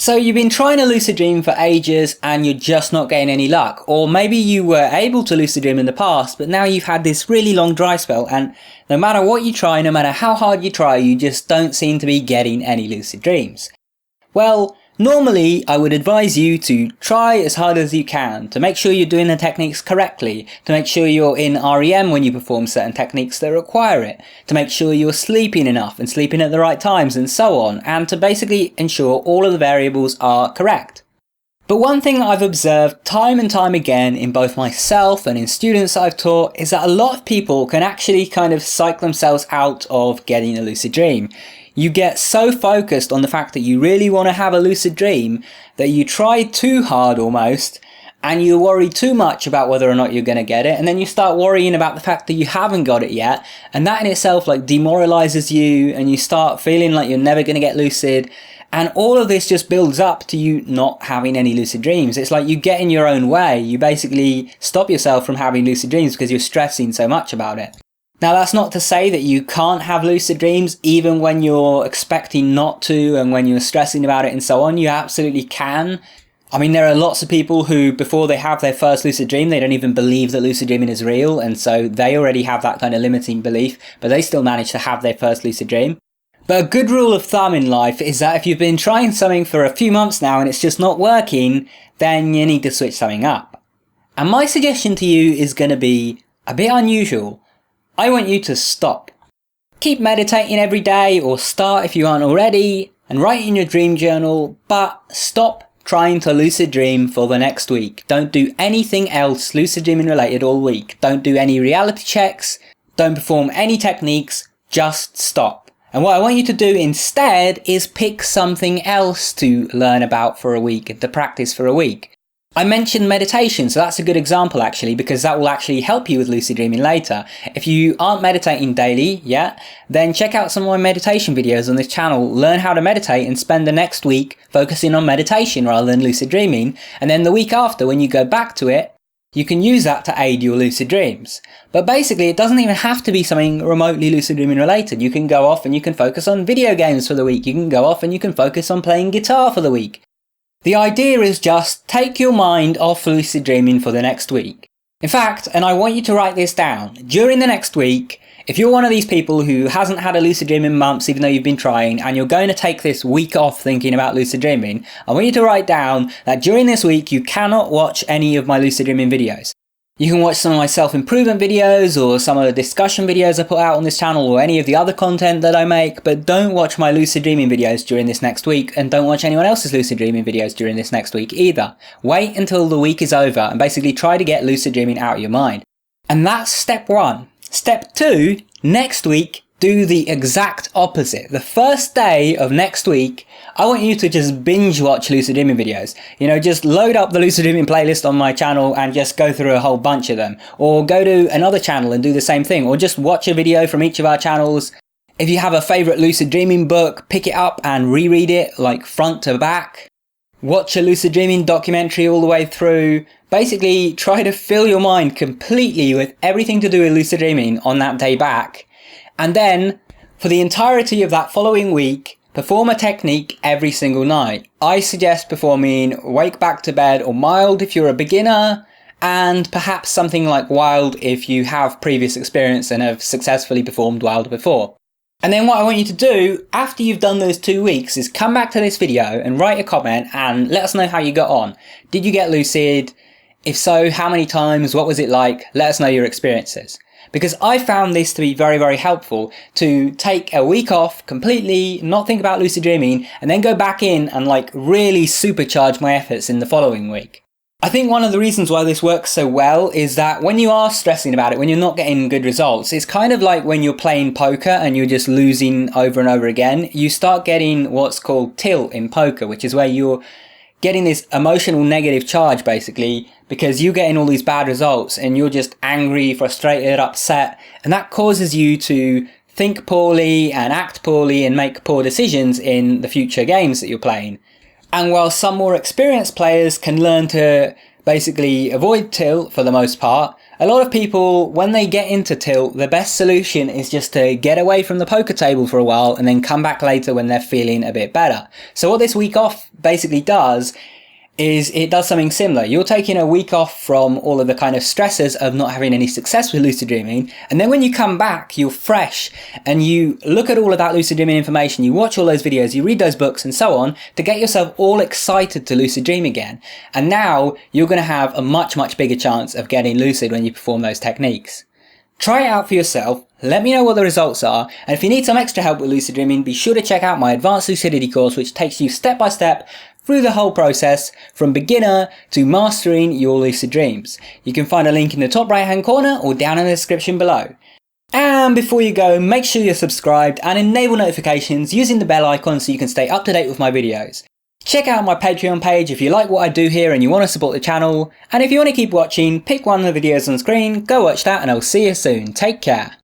So you've been trying to lucid dream for ages and you're just not getting any luck. Or maybe you were able to lucid dream in the past, but now you've had this really long dry spell and no matter what you try, no matter how hard you try, you just don't seem to be getting any lucid dreams. Well, normally I would advise you to try as hard as you can to make sure you're doing the techniques correctly, to make sure you're in REM when you perform certain techniques that require it, to make sure you're sleeping enough and sleeping at the right times and so on, and to basically ensure all of the variables are correct. But one thing I've observed time and time again in both myself and in students I've taught is that a lot of people can actually kind of psych themselves out of getting a lucid dream. You get so focused on the fact that you really want to have a lucid dream that you try too hard almost, and you worry too much about whether or not you're going to get it, and then you start worrying about the fact that you haven't got it yet, and that in itself like demoralizes you, and you start feeling like you're never going to get lucid, and all of this just builds up to you not having any lucid dreams. It's like you get in your own way. You basically stop yourself from having lucid dreams because you're stressing so much about it. Now that's not to say that you can't have lucid dreams even when you're expecting not to and when you're stressing about it and so on. You absolutely can. I mean, there are lots of people who before they have their first lucid dream, they don't even believe that lucid dreaming is real, and so they already have that kind of limiting belief, but they still manage to have their first lucid dream. But a good rule of thumb in life is that if you've been trying something for a few months now and it's just not working, then you need to switch something up. And my suggestion to you is going to be a bit unusual. I want you to stop. Keep meditating every day, or start if you aren't already, and write in your dream journal, but stop trying to lucid dream for the next week. Don't do anything else lucid dreaming related all week. Don't do any reality checks. Don't perform any techniques. Just stop. And what I want you to do instead is pick something else to learn about for a week, to practice for a week. I mentioned meditation, so that's a good example actually, because that will actually help you with lucid dreaming later. If you aren't meditating daily yet, then check out some of my meditation videos on this channel, learn how to meditate and spend the next week focusing on meditation rather than lucid dreaming. And then the week after, when you go back to it, you can use that to aid your lucid dreams. But basically, it doesn't even have to be something remotely lucid dreaming related. You can go off and you can focus on video games for the week. You can go off and you can focus on playing guitar for the week. The idea is just take your mind off lucid dreaming for the next week. In fact, and I want you to write this down, during the next week, if you're one of these people who hasn't had a lucid dream in months even though you've been trying, and you're going to take this week off thinking about lucid dreaming, I want you to write down that during this week you cannot watch any of my lucid dreaming videos. You can watch some of my self-improvement videos or some of the discussion videos I put out on this channel or any of the other content that I make, but don't watch my lucid dreaming videos during this next week, and don't watch anyone else's lucid dreaming videos during this next week either. Wait until the week is over and basically try to get lucid dreaming out of your mind. And that's step one. Step two, next week, do the exact opposite. The first day of next week, I want you to just binge watch lucid dreaming videos. You know, just load up the lucid dreaming playlist on my channel and just go through a whole bunch of them. Or go to another channel and do the same thing. Or just watch a video from each of our channels. If you have a favorite lucid dreaming book, pick it up and reread it like front to back. Watch a lucid dreaming documentary all the way through. Basically, try to fill your mind completely with everything to do with lucid dreaming on that day back. And then, for the entirety of that following week, perform a technique every single night. I suggest performing Wake Back to Bed or Mild if you're a beginner, and perhaps something like Wild if you have previous experience and have successfully performed Wild before. And then what I want you to do after you've done those 2 weeks is come back to this video and write a comment and let us know how you got on. Did you get lucid? If so, how many times? What was it like? Let us know your experiences. Because I found this to be very, very helpful to take a week off completely, not think about lucid dreaming, and then go back in and like really supercharge my efforts in the following week. I think one of the reasons why this works so well is that when you are stressing about it, when you're not getting good results, it's kind of like when you're playing poker and you're just losing over and over again. You start getting what's called tilt in poker, which is where you're getting this emotional negative charge basically, because you're getting all these bad results and you're just angry, frustrated, upset, and that causes you to think poorly and act poorly and make poor decisions in the future games that you're playing. And while some more experienced players can learn to basically avoid tilt for the most part, A lot of people, when they get into tilt, the best solution is just to get away from the poker table for a while and then come back later when they're feeling a bit better. So what this week off basically does is it does something similar. You're taking a week off from all of the kind of stresses of not having any success with lucid dreaming, and then when you come back, you're fresh and you look at all of that lucid dreaming information, you watch all those videos, you read those books and so on to get yourself all excited to lucid dream again. And now you're going to have a much bigger chance of getting lucid when you perform those techniques. Try it out for yourself, let me know what the results are, and if you need some extra help with lucid dreaming, be sure to check out my Advanced Lucidity course, which takes you step by step through the whole process from beginner to mastering your lucid dreams. You can find a link in the top right hand corner or down in the description below. And before you go, make sure you're subscribed and enable notifications using the bell icon so you can stay up to date with my videos. Check out my Patreon page if you like what I do here and you want to support the channel. And if you want to keep watching, pick one of the videos on screen, go watch that, and I'll see you soon. Take care.